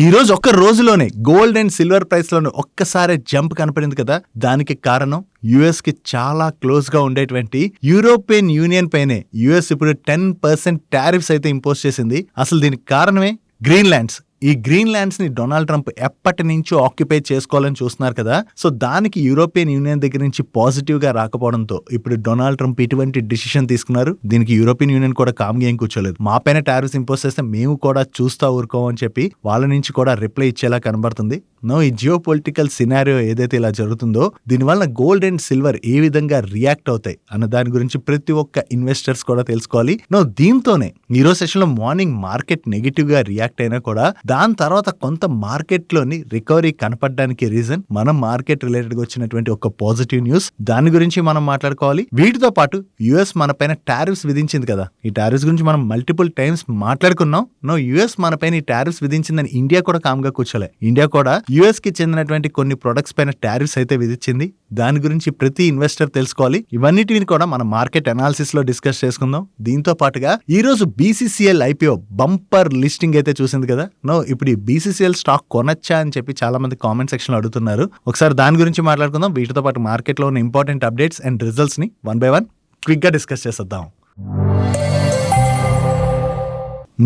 ఈ రోజు ఒక్క రోజులోనే గోల్డ్ అండ్ సిల్వర్ ప్రైస్ లోనే ఒక్కసారి జంప్ కనపడింది కదా. దానికి కారణం యుఎస్ కి చాలా క్లోజ్ గా ఉండేటువంటి యూరోపియన్ యూనియన్ పైనే యుఎస్ ఇప్పుడు 10% టారిఫ్స్ అయితే ఇంపోజ్ చేసింది. అసలు దీనికి కారణమే గ్రీన్లాండ్స్. ఈ గ్రీన్ ల్యాండ్స్ ని డొనాల్డ్ ట్రంప్ ఎప్పటి నుంచో ఆక్యుపై చేసుకోవాలని చూస్తున్నారు కదా. సో దానికి యూరోపియన్ యూనియన్ దగ్గర నుంచి పాజిటివ్ గా రాకపోవడంతో ఇప్పుడు డొనాల్డ్ ట్రంప్ ఇటువంటి డిసిషన్ తీసుకున్నారు. దీనికి యూరోపియన్ యూనియన్ కూడా కామ్గా ఏం కూర్చోలేదు. మా పైన టారిఫ్స్ ఇంపోజ్ చేస్తే మేము కూడా చూస్తా ఊరుకోమని చెప్పి వాళ్ళ నుంచి కూడా రిప్లై ఇచ్చేలా కనబడుతుంది. ఈ జియో పొలిటికల్ సినారియో ఏదైతే ఇలా జరుగుతుందో దీనివల్ల గోల్డ్ అండ్ సిల్వర్ ఏ విధంగా రియాక్ట్ అవుతాయి అన్న దాని గురించి ప్రతి ఒక్క ఇన్వెస్టర్స్ కూడా తెలుసుకోవాలి. దీంతోనే ఈరోజు సెషన్ లో మార్నింగ్ మార్కెట్ నెగిటివ్ గా రియాక్ట్ అయినా కూడా దాని తర్వాత కొంత మార్కెట్ లోని రికవరీ కనపడడానికి రీజన్ మనం మార్కెట్ రిలేటెడ్ గా వచ్చినటువంటి ఒక పాజిటివ్ న్యూస్. దాని గురించి మనం మాట్లాడుకోవాలి. వీటితో పాటు యుఎస్ మన పైన టారిఫ్స్ విధించింది కదా. ఈ టారిఫ్స్ గురించి మనం మల్టిపుల్ టైమ్స్ మాట్లాడుకున్నాం. యుఎస్ మన పైన ఈ టారిఫ్స్ విధించిందని ఇండియా కూడా కామ్గా కూర్చోలే. ఇండియా కూడా యుఎస్ కి చెందినటువంటి కొన్ని ప్రొడక్ట్స్ పైన టారిఫ్స్ అయితే విధించింది. దాని గురించి ప్రతి ఇన్వెస్టర్ తెలుసుకోవాలి. ఇవన్నిటిని కూడా మనం మార్కెట్ అనాలిసిస్ లో డిస్కస్ చేసుకుందాం. దీంతో పాటుగా ఈ రోజు బీసీసీఎల్ ఐపీఓ బంపర్ లిస్టింగ్ అయితే చూసింది కదా. ఇప్పుడు ఈ బీసీసీఎల్ స్టాక్ కొనొచ్చా అని చెప్పి చాలా మంది కామెంట్ సెక్షన్ లో అడుగుతున్నారు. ఒకసారి దాని గురించి మాట్లాడుకుందాం. వీటితో పాటు మార్కెట్ లో ఉన్న ఇంపార్టెంట్ అప్డేట్స్ అండ్ రిజల్ట్స్ ని 1 by 1 క్విక్ గా డిస్కస్ చేసేద్దాం.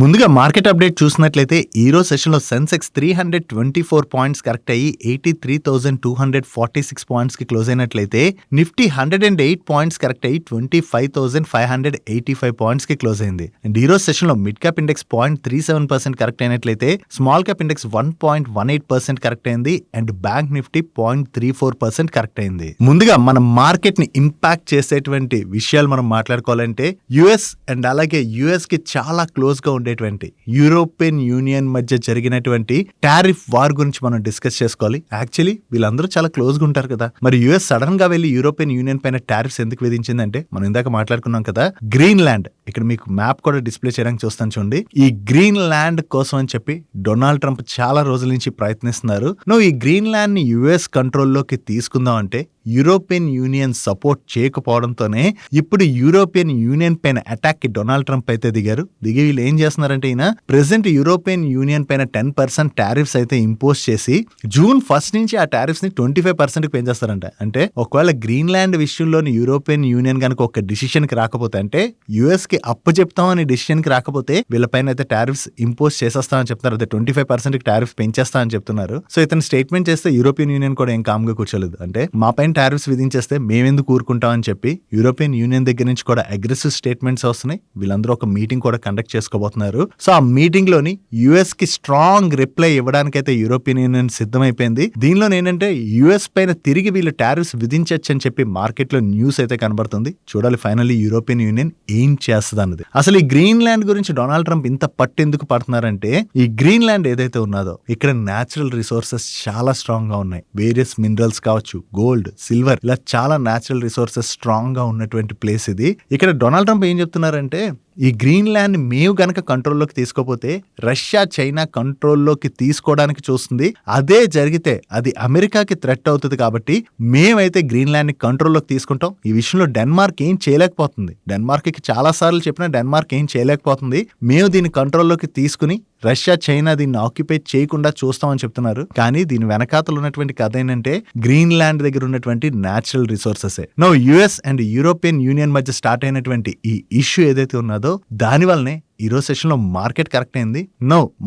ముందుగా మార్కెట్ అప్డేట్ చూసినట్లయితే ఈ రోజు సెషన్ లో సెన్సెక్స్ 324 పాయింట్స్ కరెక్ట్ అయ్యి 83,246 పాయింట్స్ కి క్లోజ్ అయినట్లయితే నిఫ్టీ 108 పాయింట్స్ కరెక్ట్ అయ్యి 25,585 పాయింట్స్ కి క్లోజ్ అయింది. అండ్ ఈ రోజు సెషన్ లో మిడ్ క్యాప్ ఇండెక్స్ 0.37% కరెక్ట్ అయినట్లయితే స్మాల్ క్యాప్ ఇండెక్స్ 1.18% కరెక్ట్ అయింది. అండ్ బ్యాంక్ నిఫ్టీ 0.34% కరెక్ట్ అయింది. ముందుగా మనం మార్కెట్ ని ఇంపాక్ట్ చేసేటువంటి విషయాలు మనం మాట్లాడుకోవాలంటే యుఎస్ అండ్ అలాగే యుఎస్ కి చాలా క్లోజ్ గా ఉండేటువంటి యూరోపియన్ యూనియన్ మధ్య జరిగినటువంటి టారిఫ్ వార్ గురించి మనం డిస్కస్ చేసుకోవాలి. యాక్చువల్లీ వీళ్ళందరూ చాలా క్లోజ్ గా ఉంటారు కదా. మరి యుఎస్ సడన్ గా వెళ్లి యూరోపియన్ యూనియన్ పైన టారిఫ్స్ ఎందుకు విధించిందంటే మనం ఇందాక మాట్లాడుకున్నాం కదా, గ్రీన్ ల్యాండ్. ఇక్కడ మీకు మ్యాప్ కూడా డిస్ప్లే చేయడానికి చూస్తాను చూడండి. ఈ గ్రీన్ ల్యాండ్ కోసం అని చెప్పి డొనాల్డ్ ట్రంప్ చాలా రోజుల నుంచి ప్రయత్నిస్తున్నారు. ఈ గ్రీన్ ల్యాండ్ ని యుఎస్ కంట్రోల్లోకి తీసుకుందాం అంటే యూరోపియన్ యూనియన్ సపోర్ట్ చేయకపోవడంతోనే ఇప్పుడు యూరోపియన్ యూనియన్ పైన అటాక్ కి డొనాల్డ్ ట్రంప్ అయితే దిగి వీళ్ళు ఏం చేస్తున్నారంటే ఈయన ప్రెసెంట్ యూరోపియన్ యూనియన్ పైన 10% టారిఫ్స్ అయితే ఇంపోజ్ చేసి June 1 నుంచి ఆ టారిఫ్స్ ని 25% కి పెంచేస్తారంట. అంటే ఒకవేళ గ్రీన్లాండ్ విషయంలోని యూరోపియన్ యూనియన్ కనుక ఒక డిసిషన్ కి రాకపోతే, అంటే యుఎస్ కి అప్పు చెప్తామని డిసిషన్ కి రాకపోతే వీళ్ళపైన అయితే టారిఫ్స్ ఇంపోజ్ చేసేస్తామని చెప్తున్నారు. అదే 25% కి టారిఫ్ పెంచేస్తామని చెప్తున్నారు. సో ఇతను స్టేట్మెంట్ చేస్తే యూరోపియన్ యూనియన్ కూడా ఏం కామ్గా కూర్చోలేదు. అంటే మా పైన టారిఫ్స్ విధించేస్తే మేమెందుకు ఊరుకుంటామని చెప్పి యూరోపియన్ యూనియన్ దగ్గర నుంచి కూడా అగ్రెసివ్ స్టేట్మెంట్స్ వస్తున్నాయి. వీళ్ళందరూ ఒక మీటింగ్ కూడా కండక్ట్ చేసుకోబోతున్నారు. సో ఆ మీటింగ్ లోని యుఎస్ కి స్ట్రాంగ్ రిప్లై ఇవ్వడానికైతే యూరోపియన్ యూనియన్ సిద్ధమైపోయింది. దీనిలో ఏంటంటే యుఎస్ పైన తిరిగి వీళ్ళు టారిఫ్స్ విధించచ్చు అని చెప్పి మార్కెట్ లో న్యూస్ అయితే కనబడుతుంది. చూడాలి ఫైనల్లీ యూరోపియన్ యూనియన్ ఏం చేస్తుంది అన్నది. అసలు ఈ గ్రీన్ ల్యాండ్ గురించి డొనాల్డ్ ట్రంప్ ఇంత పట్టెందుకు పడుతున్నారంటే ఈ గ్రీన్ ల్యాండ్ ఏదైతే ఉన్నదో ఇక్కడ న్యాచురల్ రిసోర్సెస్ చాలా స్ట్రాంగ్ గా ఉన్నాయి. వేరియస్ మినరల్స్ కావచ్చు, గోల్డ్, సిల్వర్, ఇలా చాలా న్యాచురల్ రిసోర్సెస్ స్ట్రాంగ్ గా ఉన్నటువంటి ప్లేస్ ఇది. ఇక్కడ డొనాల్డ్ ట్రంప్ ఏం చెప్తున్నారంటే ఈ గ్రీన్ ల్యాండ్ మేము గనక కంట్రోల్లోకి తీసుకోపోతే రష్యా, చైనా కంట్రోల్లోకి తీసుకోవడానికి చూస్తుంది. అదే జరిగితే అది అమెరికాకి థ్రెట్ అవుతుంది. కాబట్టి మేమైతే గ్రీన్ ల్యాండ్ ని కంట్రోల్లోకి తీసుకుంటాం. ఈ విషయంలో డెన్మార్క్ ఏం చేయలేకపోతుంది. డెన్మార్క్ కి చాలా సార్లు చెప్పినా డెన్మార్క్ ఏం చేయలేకపోతుంది. మేము దీన్ని కంట్రోల్లోకి తీసుకుని రష్యా, చైనా దీన్ని ఆక్యుపై చేయకుండా చూస్తామని చెప్తున్నారు. కానీ దీని వెనకాతలు ఉన్నటువంటి కథ ఏంటంటే గ్రీన్ ల్యాండ్ దగ్గర ఉన్నటువంటి natural resources. US and European union మధ్య స్టార్ట్ అయినటువంటి ఈ ఇష్యూ ఏదైతే ఉన్నదో దాని వల్లనే ఈ రోజు సెషన్ లో మార్కెట్ కరెక్ట్ అయింది.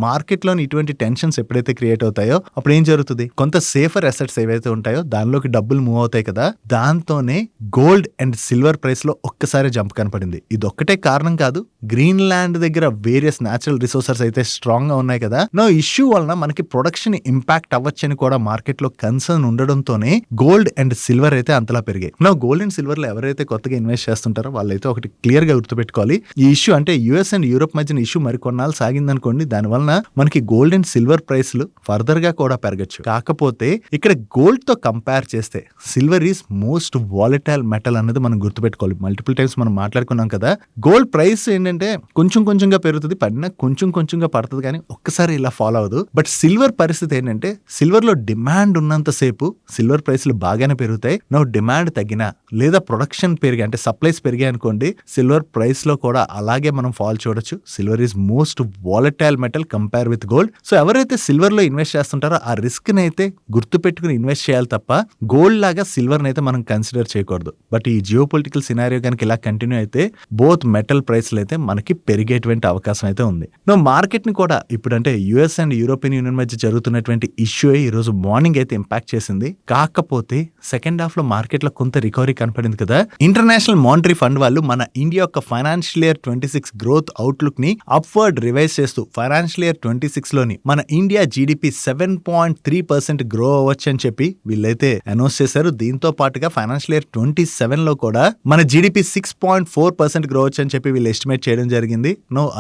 మార్కెట్ లోని ఇటువంటి టెన్షన్స్ ఎప్పుడైతే క్రియేట్ అవుతాయో అప్పుడు ఏం జరుగుతుంది, కొంత సేఫర్ అసెట్స్ ఏవైతే ఉంటాయో దానిలోకి డబ్బులు మూవ్ అవుతాయి కదా. దాంతోనే గోల్డ్ అండ్ సిల్వర్ ప్రైస్ లో ఒక్కసారి జంప్ కనపడింది. ఇది ఒక్కటే కారణం కాదు, గ్రీన్ ల్యాండ్ దగ్గర వేరియస్ న్యాచురల్ రిసోర్సెస్ అయితే స్ట్రాంగ్ గా ఉన్నాయి కదా. ఇష్యూ వలన మనకి ప్రొడక్షన్ ఇంపాక్ట్ అవ్వచ్చని కూడా మార్కెట్ లో కన్సర్న్ ఉండడంతోనే గోల్డ్ అండ్ సిల్వర్ అయితే అంతలా పెరిగాయి. గోల్డ్ అండ్ సిల్వర్ లో ఎవరైతే కొత్తగా ఇన్వెస్ట్ చేస్తుంటారో వాళ్ళైతే ఒకటి క్లియర్ గా గుర్తుపెట్టుకోవాలి. ఈ ఇష్యూ అంటే యుఎస్ అండ్ యూరోప్ మధ్యన ఇష్యూ మరి కొన్నాళ్ళు సాగిందనుకోండి, దానివల్ల మనకి గోల్డ్ అండ్ సిల్వర్ ప్రైస్లు ఫర్దర్ గా కూడా పెరగచ్చు. కాకపోతే ఇక్కడ గోల్డ్ తో కంపేర్ చేస్తే silver is most volatile metal అన్నది మనం గుర్తుపెట్టుకోవాలి. మల్టిపుల్ టైమ్స్ మనం మాట్లాడుకున్నాం కదా. గోల్డ్ ప్రైస్ ఏంటంటే కొంచెం కొంచెంగా పెరుగుతుంది, పడినా కొంచెం కొంచెంగా పడుతుంది, కానీ ఒక్కసారి ఇలా ఫాలో అవ్వదు. బట్ సిల్వర్ పరిస్థితి ఏంటంటే సిల్వర్ లో డిమాండ్ ఉన్నంత సేపు సిల్వర్ ప్రైస్లు బాగానే పెరుగుతాయి. డిమాండ్ తగ్గినా లేదా ప్రొడక్షన్ పెరిగి అంటే సప్లైస్ పెరిగాయి అనుకోండి, సిల్వర్ ప్రైస్ లో కూడా అలాగే మనం ఫాల్ చూడొచ్చు. చెప్పొచ్చు. Silver is most volatile metal compare with gold. So ఎవరైతే సిల్వర్ లో ఇన్వెస్ట్ చేస్తుంటారో ఆ రిస్క్ నైతే గుర్తు పెట్టుకుని ఇన్వెస్ట్ చేయాలి తప్ప గోల్డ్ లాగా సిల్వర్ నైతే మనం కన్సిడర్ చేయకూడదు. బట్ ఈ జియో పొలిటికల్ సినారియో కనుక ఇలా కంటిన్యూ అయితే బోత్ మెటల్ ప్రైస్లు అయితే మనకి పెరిగేటువంటి అవకాశం అయితే ఉంది. మార్కెట్ ని కూడా ఇప్పుడు అంటే యుఎస్ అండ్ యూరోపియన్ యూనియన్ మధ్య జరుగుతున్నటువంటి ఇష్యూ ఈ రోజు మార్నింగ్ అయితే ఇంపాక్ట్ చేసింది. కాకపోతే సెకండ్ హాఫ్ లో మార్కెట్ లో కొంత రికవరీ కనపడింది కదా. ఇంటర్నేషనల్ మానిటరీ ఫండ్ వాళ్ళు మన ఇండియా యొక్క ఫైనాన్షియల్ ఇయర్ 26 గ్రోత్ అవుట్లుక్ ని అప్వర్డ్ రివైజ్ చేస్తూ ఫైనాన్షియల్ ఇయర్ 26 లోని మన ఇండియా జీడిపి 7.3% గ్రో అవ్వచ్చు అని చెప్పి వీళ్ళైతే అనౌన్స్ చేశారు. దీంతో పాటుగా ఫైనాన్షియల్ ఇయర్ 27 లో కూడా మన జీడిపి 6.4% గ్రో అవ్వచ్చు అని చెప్పి వీళ్ళు ఎస్టిమేట్ చేయడం జరిగింది.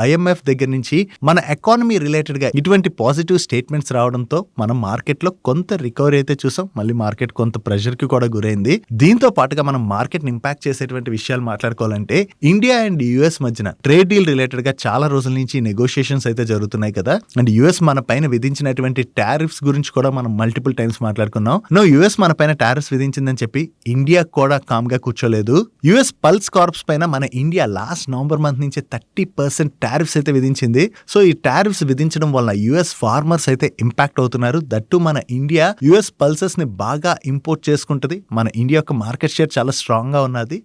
ఐఎంఎఫ్ దగ్గర నుంచి మన ఎకానమీ రిలేటెడ్ గా ఇటువంటి పాజిటివ్ స్టేట్మెంట్స్ రావడంతో మనం మార్కెట్ లో కొంత రికవరీ అయితే చూసాం. మళ్ళీ మార్కెట్ కొంత ప్రెషర్ కి కూడా గురైంది. దీంతో పాటుగా మనం మార్కెట్ ని ఇంపాక్ట్ చేసేటువంటి విషయాలు మాట్లాడుకోవాలంటే ఇండియా అండ్ యుఎస్ మధ్యన ట్రేడ్ డీల్ రిలేటెడ్ గా చాలా రోజుల నుంచి నెగోషియేషన్స్ అయితే జరుగుతున్నాయి కదా. అండ్ యుఎస్ మన పైన విధించినటువంటి టారిఫ్స్ గురించి కూడా మనం మల్టిపుల్ టైమ్స్ మాట్లాడుకున్నాం. యుఎస్ మన పైన టారిఫ్స్ విధించిందని చెప్పి ఇండియా కూడా కామ్ గా కూర్చోలేదు. యుఎస్ పల్స్ కార్ప్స్ పైన మన ఇండియా లాస్ట్ నవంబర్ మంత్ నుంచి 30% టారిఫ్స్ అయితే విధించింది. సో ఈ టారిఫ్స్ విధించడం వల్ల యుఎస్ ఫార్మర్స్ అయితే ఇంపాక్ట్ అవుతున్నారు. దట్టు మన ఇండియా యుఎస్ పల్సెస్ ని బాగా ఇంపోర్ట్ చేసుకుంటది. మన ఇండియా యొక్క మార్కెట్ షేర్ చాలా స్ట్రాంగ్ గా ఉన్నది.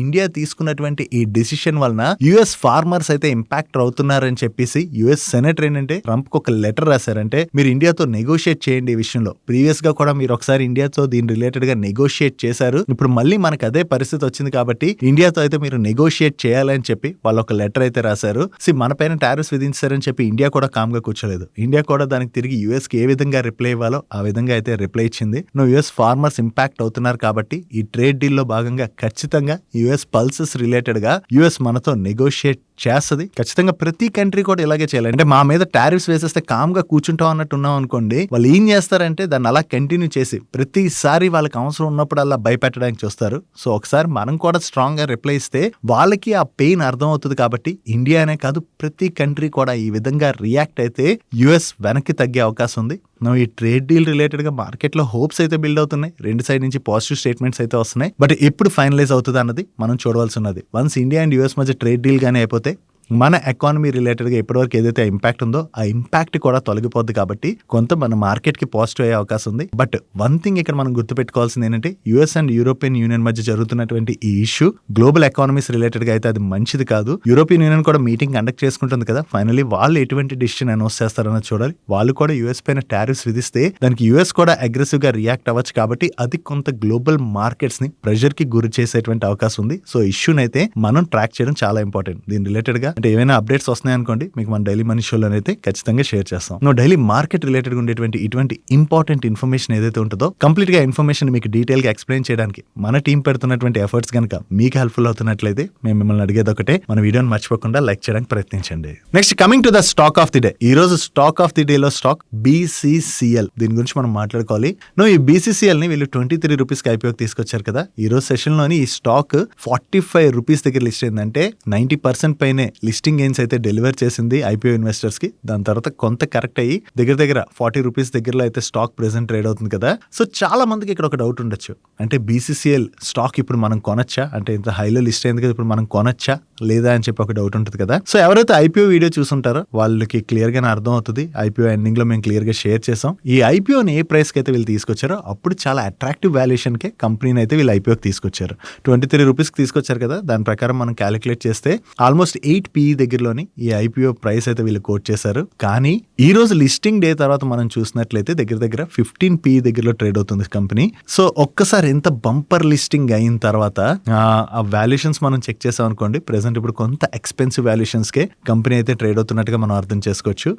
ఇండియా తీసుకున్నటువంటి ఈ డిసిషన్ వలన యుఎస్ ఫార్మర్స్ అయితే ఇంపాక్ట్ అవుతున్నారని చెప్పేసి యుఎస్ సెనేటర్ ఏంటంటే ట్రంప్ కు ఒక లెటర్ రాశారంటే మీరు ఇండియాతో నెగోషియేట్ చేయండి ఈ విషయంలో. ప్రీవియస్ గా కూడా మీరు ఒకసారి ఇండియాతో దీని రిలేటెడ్ గా నెగోషియేట్ చేశారు. ఇప్పుడు మళ్ళీ మనకు అదే పరిస్థితి వచ్చింది కాబట్టి ఇండియాతో అయితే మీరు నెగోషియేట్ చేయాలని చెప్పి వాళ్ళు ఒక లెటర్ అయితే రాశారు. మన పైన టారిఫ్స్ విధించారని చెప్పి ఇండియా కూడా కామ్ గా కూర్చోలేదు. ఇండియా కూడా దానికి తిరిగి యుఎస్ కి ఏ విధంగా రిప్లై ఇవ్వాలో ఆ విధంగా అయితే రిప్లై ఇచ్చింది. యుఎస్ ఫార్మర్స్ ఇంపాక్ట్ అవుతున్నారు కాబట్టి ఈ ట్రేడ్ డీల్ లో భాగంగా ఖచ్చితంగా యుఎస్ పల్సెస్ రిలేటెడ్ గా యుఎస్ మనతో నెగోషియేట్ చేస్తుంది. ఖచ్చితంగా ప్రతి కంట్రీ కూడా ఇలాగే చేయాలి. అంటే మా మీద టారిఫ్స్ వేసేస్తే కామ్ గా కూర్చుంటాం అన్నట్టు ఉన్నాం అనుకోండి, వాళ్ళు ఏం చేస్తారంటే దాన్ని అలా కంటిన్యూ చేసి ప్రతిసారి వాళ్ళకి అవసరం ఉన్నప్పుడు అలా భయపెట్టడానికి చూస్తారు. సో ఒకసారి మనం కూడా స్ట్రాంగ్ గా రిప్లై ఇస్తే వాళ్ళకి ఆ పెయిన్ అర్థం అవుతుంది. కాబట్టి ఇండియానే కాదు ప్రతి కంట్రీ కూడా ఈ విధంగా రియాక్ట్ అయితే యుఎస్ వెనక్కి తగ్గే అవకాశం ఉంది. ఈ ట్రేడ్ డీల్ రిలేటెడ్ గా మార్కెట్ లో హోప్స్ అయితే బిల్డ్ అవుతున్నాయి. రెండు సైడ్ నుంచి పాజిటివ్ స్టేట్మెంట్స్ అయితే వస్తున్నాయి. బట్ ఎప్పుడు ఫైనలైజ్ అవుతుంది అన్నది మనం చూడవలసి ఉన్నది. వన్స్ ఇండియా అండ్ యుఎస్ మధ్య ట్రేడ్ డీల్ గానీ అయిపోతే మన ఎకానమీ రిలేటెడ్ గా ఇప్పటివరకు ఏదైతే ఇంపాక్ట్ ఉందో ఆ ఇంపాక్ట్ కూడా తొలగిపోద్ది. కాబట్టి కొంత మన మార్కెట్ కి పాజిటివ్ అయ్యే అవకాశం ఉంది. బట్ వన్ థింగ్ ఇక్కడ మనం గుర్తుపెట్టుకోవాల్సింది ఏంటంటే యుఎస్ అండ్ యూరోపియన్ యూనియన్ మధ్య జరుగుతున్నటువంటి ఈ ఇష్యూ గ్లోబల్ ఎకానమీస్ రిలేటెడ్ గా అయితే అది మంచిది కాదు. యూరోపియన్ యూనియన్ కూడా మీటింగ్ కండక్ట్ చేసుకుంటుంది కదా. ఫైనలీ వాళ్ళు ఎటువంటి డిసిషన్ అనౌన్స్ చేస్తారన్నది చూడాలి. వాళ్ళు కూడా యుఎస్ పైన టారిఫ్స్ విధిస్తే దానికి యుఎస్ కూడా అగ్రెసివ్ గా రియాక్ట్ అవ్వచ్చు. కాబట్టి అది కొంత గ్లోబల్ మార్కెట్స్ ని ప్రెషర్ కి గురి చేసేటువంటి అవకాశం ఉంది. సో ఇష్యూని అయితే మనం ట్రాక్ చేయడం చాలా ఇంపార్టెంట్. దీని రిలేటెడ్ గా అంటే ఏమైనా అప్డేట్స్ వస్తున్నాయి అనుకోండి మీకు మన డైలీ మనీ షోలో అయితే ఖచ్చితంగా షేర్ చేస్తాం. డైలీ మార్కెట్ రిలేటెడ్ ఉండేటువంటి ఇటువంటి ఇంపార్టెంట్ ఇన్ఫర్మేషన్ ఏదైతే ఉంటుందో కంప్లీట్ గా ఇన్ఫర్మేషన్ మీకు డీటెయిల్ గా ఎక్స్ప్లెయిన్ చేయడానికి మన టీం పెడుతున్నటువంటి ఎఫర్ట్స్ కనుక మీకు హెల్ప్ఫుల్ అవుతున్నట్లయితే మేము మిమ్మల్ని అడిగేది ఒకటే, మన వీడియోని మర్చిపోకుండా లైక్ చేయడానికి ప్రయత్నించండి. Next coming to the stock of the day. ఈ రోజు స్టాక్ ఆఫ్ ది డే లో స్టాక్ BCCL. దీని గురించి మనం మాట్లాడుకోవాలి. ఈ BCCL ని వీళ్ళు 23 రూపీస్ కి ఐపీఓకి తీసుకొచ్చారు కదా. ఈ రోజు సెషన్ లోని ఈ స్టాక్ 45 రూపీస్ దగ్గర లిస్ట్ అయిందంటే 90% పైనే లిస్టింగ్ గెయిన్స్ అయితే డెలివర్ చేసింది ఐపీఓ ఇన్వెస్టర్స్ కి. దాని తర్వాత కొంత కరెక్ట్ అయ్యి దగ్గర 40 రూపీస్ దగ్గరలో అయితే స్టాక్ ప్రెసెంట్ ట్రేడ్ అవుతుంది కదా. సో చాలా మందికి ఇక్కడ ఒక డౌట్ ఉండొచ్చు, అంటే BCCL స్టాక్ ఇప్పుడు మనం కొనొచ్చా, అంటే ఇంత హైలో లిస్ట్ అయింది కదా ఇప్పుడు మనం కొనొచ్చా లేదా అని చెప్పి ఒక డౌట్ ఉంటుంది కదా. సో ఎవరైతే ఐపీఓ వీడియో చూసుంటారో వాళ్ళకి క్లియర్ గానే అర్థం అవుతుంది. ఐపీఓ ఎండింగ్ లో మేము క్లియర్ గా షేర్ చేసాం. ఈ ఐపీఓని ఏ ప్రైస్ కి అయితే వీళ్ళు తీసుకొచ్చారో అప్పుడు చాలా అట్రాక్టివ్ వాల్యుయేషన్ కే కంపెనీని అయితే వీళ్ళు ఐపీఓకి తీసుకొచ్చారు. 23 రూపీస్ కి తీసుకొచ్చారు కదా. దాని ప్రకారం మనం క్యాలిక్యులేట్ చేస్తే ఆల్మోస్ట్ 8 PE దగ్గరలోని ఈ ఐపీఓ ప్రైస్ అయితే వీళ్ళు కోట్ చేశారు. కానీ ఈ రోజు లిస్టింగ్ డే తర్వాత మనం చూసినట్లయితే దగ్గర 15 PE దగ్గరలో ట్రేడ్ అవుతుంది కంపెనీ. సో ఒక్కసారి ఎంత బంపర్ లిస్టింగ్ అయిన తర్వాత ఆ వాల్యుయేషన్స్ మనం చెక్ చేసాం అనుకోండి, ప్రెసెంట్ ఇప్పుడు కొంత ఎక్స్పెన్సివ్ వాల్యుయేషన్స్ కే కంపెనీ అయితే ట్రేడ్ అవుతున్నట్టుగా మనం అర్థం చేసుకోవచ్చు.